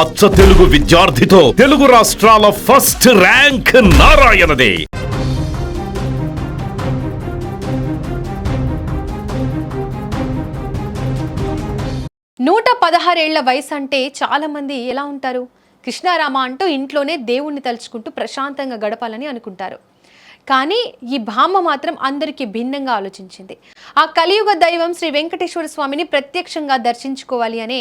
అచ్చ తెలుగు విద్యార్థితో తెలుగు రాష్ట్రాల first rank నారాయణదే. 116 ఏళ్ల వయసు అంటే చాలా మంది ఎలా ఉంటారు? కృష్ణారామ అంటూ ఇంట్లోనే దేవుణ్ణి తలుచుకుంటూ ప్రశాంతంగా గడపాలని అనుకుంటారు. కానీ ఈ భామ మాత్రం అందరికీ భిన్నంగా ఆలోచించింది. ఆ కలియుగ దైవం శ్రీ వెంకటేశ్వర స్వామిని ప్రత్యక్షంగా దర్శించుకోవాలి అనే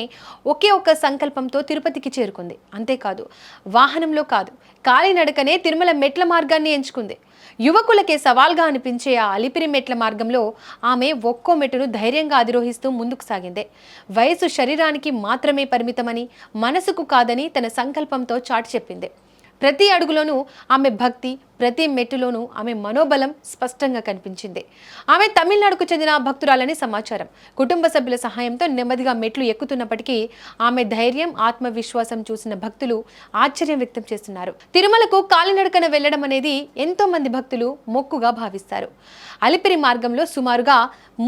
ఒకే ఒక్క సంకల్పంతో తిరుపతికి చేరుకుంది. అంతేకాదు, వాహనంలో కాదు, కాలినడకనే తిరుమల మెట్ల మార్గాన్ని ఎంచుకుంది. యువకులకే సవాల్గా అనిపించే ఆ అలిపిరి మెట్ల మార్గంలో ఆమె ఒక్కో మెట్టును ధైర్యంగా అధిరోహిస్తూ ముందుకు సాగిందే. వయసు శరీరానికి మాత్రమే పరిమితమని, మనసుకు కాదని తన సంకల్పంతో చాటి చెప్పింది. ప్రతి అడుగులోనూ ఆమె భక్తి, ప్రతి మెట్టులోనూ ఆమె మనోబలం స్పష్టంగా కనిపించింది. ఆమె తమిళనాడుకు చెందిన భక్తురాలని సమాచారం. కుటుంబ సభ్యుల సహాయంతో నెమ్మదిగా మెట్లు ఎక్కుతున్నప్పటికీ ఆమె ధైర్యం, ఆత్మవిశ్వాసం చూసిన భక్తులు ఆశ్చర్యం వ్యక్తం చేస్తున్నారు. తిరుమలకు కాలినడకన వెళ్లడం అనేది ఎంతో మంది భక్తులు మొక్కుగా భావిస్తారు. అలిపిరి మార్గంలో సుమారుగా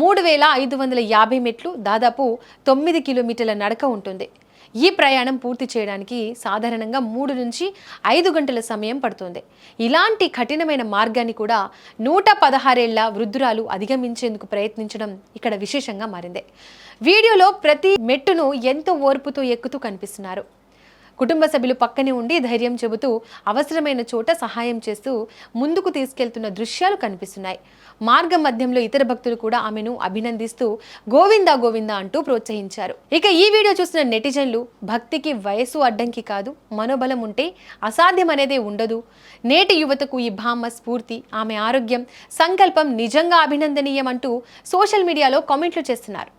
3550 మెట్లు, దాదాపు 9 కిలోమీటర్ల నడక ఉంటుంది. ఈ ప్రయాణం పూర్తి చేయడానికి సాధారణంగా 3 నుంచి 5 గంటల సమయం పడుతుంది. ఇలాంటి కఠినమైన మార్గాన్ని కూడా 116 ఏళ్ల వృద్ధురాలు అధిగమించేందుకు ప్రయత్నించడం ఇక్కడ విశేషంగా మారింది. వీడియోలో ప్రతి మెట్టును ఎంతో ఓర్పుతో ఎక్కుతూ కనిపిస్తున్నారు. కుటుంబ సభ్యులు పక్కనే ఉండి ధైర్యం చెబుతూ, అవసరమైన చోట సహాయం చేస్తూ ముందుకు తీసుకెళ్తున్న దృశ్యాలు కనిపిస్తున్నాయి. మార్గ మధ్యంలో ఇతర భక్తులు కూడా ఆమెను అభినందిస్తూ గోవిందా గోవిందా అంటూ ప్రోత్సహించారు. ఇక ఈ వీడియో చూసిన నెటిజన్లు, భక్తికి వయసు అడ్డంకి కాదు, మనోబలం ఉంటే అసాధ్యం అనేదే ఉండదు. నేటి యువతకు ఈ భామ స్ఫూర్తి, ఆమె ఆరోగ్యం, సంకల్పం నిజంగా అభినందనీయం అంటూ సోషల్ మీడియాలో కామెంట్లు చేస్తున్నారు.